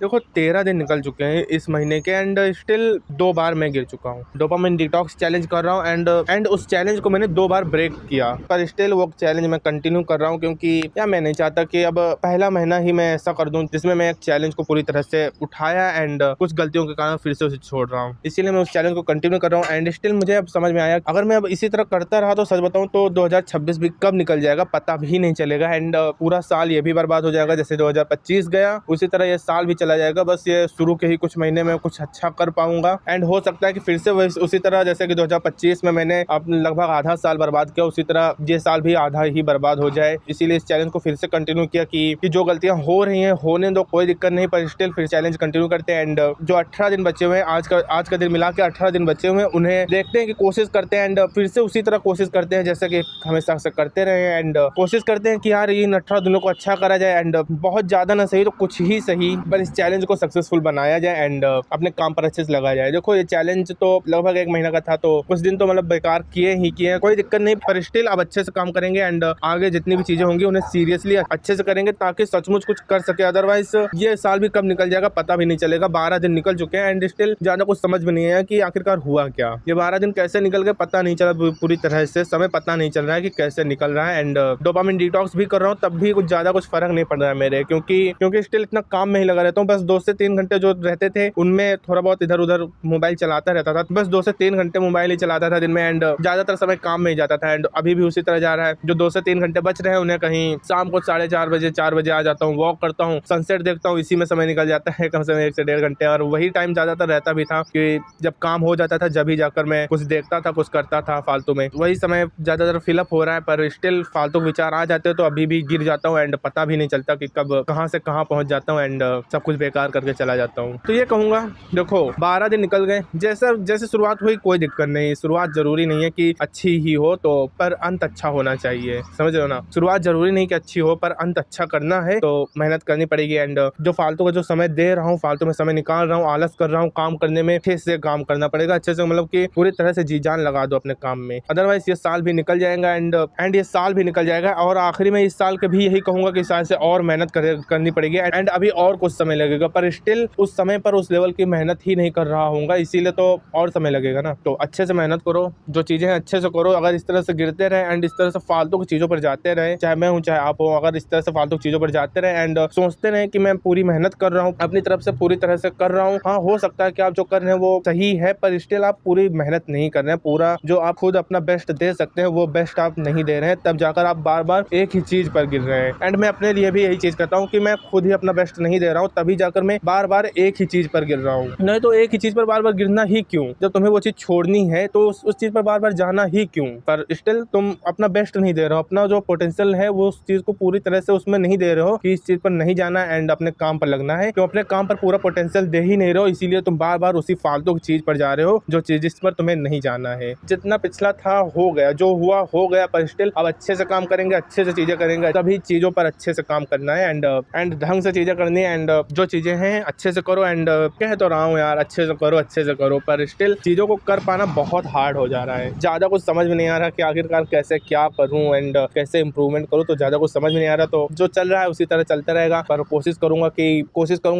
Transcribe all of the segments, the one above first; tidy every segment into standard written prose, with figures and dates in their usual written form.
देखो 13 दिन निकल चुके हैं इस महीने के एंड स्टिल 2 बार मैं गिर चुका हूँ। डोपामिन डिटॉक्स चैलेंज कर रहा हूँ एंड उस चैलेंज को मैंने 2 बार ब्रेक किया, पर स्टिल वो चैलेंज मैं कंटिन्यू कर रहा हूँ क्योंकि क्या मैं नहीं चाहता कि अब पहला महीना ही मैं ऐसा कर दूं जिसमें मैं एक चैलेंज को पूरी तरह से उठाया एंड कुछ गलतियों के कारण फिर से उसे छोड़ रहा हूँ। इसीलिए मैं उस चैलेंज को कंटिन्यू कर रहा हूँ एंड स्टिल मुझे अब समझ में आया अगर मैं अब इसी तरह करता रहा तो सच बताऊं तो 2026 भी कब निकल जाएगा पता भी नहीं चलेगा एंड पूरा साल ये भी बर्बाद हो जाएगा। जैसे 2025 गया उसी तरह ये साल भी चला जाएगा। बस ये शुरू के ही कुछ महीने में कुछ अच्छा कर पाऊंगा एंड हो सकता है कि फिर से उसी तरह जैसे कि 2025 में मैंने अपने लगभग आधा साल बर्बाद किया उसी तरह ये साल भी आधा ही बर्बाद हो जाए। इसीलिए इस चैलेंज को फिर से कंटिन्यू किया कि जो गलतियां हो रही हैं होने दो, कोई दिक्कत नहीं, पर स्टिल फिर चैलेंज कंटिन्यू करते हैं एंड जो 18 दिन बचे हुए हैं आज का दिन मिला के 18 दिन बचे हुए हैं उन्हें देखते हैं कि कोशिश करते हैं एंड फिर से उसी तरह कोशिश करते हैं जैसे कि हमेशा से करते रहे एंड कोशिश करते हैं कि यार इन 18 दिनों को अच्छा करा जाए एंड बहुत ज्यादा ना सही तो कुछ ही सही पर इस चैलेंज को सक्सेसफुल बनाया जाए एंड अपने काम पर अच्छे से लगाया जाए। देखो ये चैलेंज तो लगभग 1 महीना का था तो कुछ दिन तो मतलब बेकार किए ही किए, कोई दिक्कत नहीं, पर स्टिल अब अच्छे से काम करेंगे एंड आगे जितनी भी चीजें होंगी उन्हें सीरियसली अच्छे से करेंगे ताकि सचमुच कुछ कर सके। अदरवाइज ये साल भी कब निकल जाएगा पता भी नहीं चलेगा। 12 दिन निकल चुके हैं एंड स्टिल ज्यादा कुछ समझ में नहीं आया कि आखिरकार हुआ क्या। ये 12 दिन कैसे निकल गए पता नहीं चला, पूरी तरह से समय पता नहीं चल रहा है कि कैसे निकल रहा है एंड डोपामिन डिटॉक्स भी कर रहा हूँ तब भी कुछ ज्यादा कुछ फर्क नहीं पड़ रहा है मेरे, क्योंकि स्टिल इतना काम में ही लगा रहता हूँ। बस 2 से 3 घंटे जो रहते थे उनमें थोड़ा बहुत इधर उधर मोबाइल चलाता रहता था, बस 2 से 3 घंटे मोबाइल ही चलाता था दिन में एंड ज्यादातर समय काम में ही जाता था एंड अभी भी उसी तरह जा रहा है। जो 2 से 3 घंटे बच रहे हैं उन्हें कहीं शाम को 4:30 बजे 4 बजे आ जाता हूँ, वॉक करता हूँ, सनसेट देखता हूँ, इसी में समय निकल जाता है कम से कम 1 से 1.5 घंटे। और वही टाइम ज्यादातर रहता भी था कि जब काम हो जाता था जब ही जाकर मैं कुछ देखता था कुछ करता था फालतू में, वही समय ज्यादातर फिलअप हो रहा है पर स्टिल फालतू विचार आ जाते हैं तो अभी भी गिर जाता हूँ एंड पता भी नहीं चलता कि कब कहाँ से कहाँ पहुंच जाता हूँ एंड सब कुछ बेकार करके चला जाता हूँ। तो ये कहूंगा देखो 12 दिन निकल गए, जैसे शुरुआत हुई कोई दिक्कत नहीं, शुरुआत जरूरी नहीं है कि अच्छी ही हो तो पर अंत अच्छा होना चाहिए, समझ रहे हो ना। शुरुआत जरूरी नहीं कि अच्छी हो पर अंत अच्छा करना है तो मेहनत करनी पड़ेगी एंड जो फालतू का जो समय दे रहा हूँ फालतू में समय निकाल रहा हूँ आलस कर रहा हूँ काम करने में, फिर से काम करना पड़ेगा अच्छे से, मतलब कि पूरी तरह से जी जान लगा दो अपने काम में। अदरवाइज ये साल भी निकल जाएगा एंड ये साल भी निकल जाएगा और आखिरी में इस साल के भी यही कहूंगा कि इस साल से और मेहनत करनी पड़ेगी एंड अभी और कुछ समय लगेगा पर स्टिल उस समय पर उस लेवल की मेहनत ही नहीं कर रहा हूँ इसीलिए तो और समय लगेगा ना। तो अच्छे से मेहनत करो, जो चीजें हैं अच्छे से करो। अगर इस तरह से गिरते रहे एंड इस तरह से फालतू की चीजों पर जाते रहे, चाहे मैं हूँ चाहे आप हो, अगर इस तरह से फालतू चीजों पर जाते रहे एंड सोचते रहे कि मैं पूरी मेहनत कर रहा हूँ अपनी तरफ से पूरी तरह से कर रहा हूँ, हाँ हो सकता है कि आप जो कर रहे हैं वो सही है पर स्टिल आप पूरी मेहनत नहीं कर रहे हैं, पूरा जो आप खुद अपना बेस्ट दे सकते हैं वो बेस्ट आप नहीं दे रहे हैं, तब जाकर आप बार बार एक ही चीज पर गिर रहे हैं। एंड मैं अपने लिए भी यही चीज करता हूँ कि मैं खुद ही अपना बेस्ट नहीं दे रहा हूँ तभी जाकर मैं बार बार एक ही चीज पर गिर रहा हूँ। नहीं तो एक ही चीज पर बार बार गिरना ही क्यों, जब तुम्हें वो चीज छोड़नी है तो उस चीज पर बार बार जाना ही क्यों, पर स्टिल तुम अपना बेस्ट नहीं दे रहे हो, अपना जो पोटेंशियल है वो उस चीज को पूरी तरह से उसमें नहीं दे रहे हो कि इस चीज पर नहीं जाना एंड अपने काम पर लगना है। तो अपने काम पर पूरा पोटेंशियल दे ही नहीं रहे हो इसीलिए तुम बार बार उसी फालतू की चीज पर जा रहे हो जो चीज जिस पर तुम्हें नहीं जाना है। जितना पिछला था हो गया, जो हुआ हो गया, पर स्टिल अब अच्छे से काम करेंगे, अच्छे से चीजें करेंगे, सभी चीजों पर अच्छे से काम करना है एंड ढंग से चीजें करनी है एंड जो चीजें हैं अच्छे से करो एंड कह तो रहा हूँ यार अच्छे से करो पर स्टिल चीजों को कर पाना बहुत हार्ड हो जा रहा है। ज्यादा कुछ समझ में नहीं आ रहा कि आखिरकार कैसे क्या करूँ एंड कैसे इंप्रूवमेंट करूँ, तो ज्यादा कुछ समझ में नहीं आ रहा, तो जो चल रहा है उसी तरह चलता रहेगा। पर कोशिश करूंगा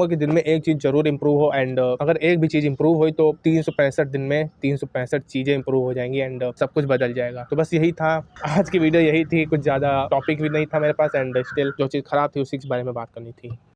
कि दिन में एक चीज जरूर इंप्रूव हो एंड अगर एक भी चीज इंप्रूव हुई तो 365 दिन में 365 चीजें इंप्रूव हो जाएंगी एंड सब कुछ बदल जाएगा। तो बस यही था आज की वीडियो, यही थी, कुछ ज्यादा टॉपिक भी नहीं था मेरे पास एंड स्टिल जो चीज खराब थी उसी के बारे में बात करनी थी।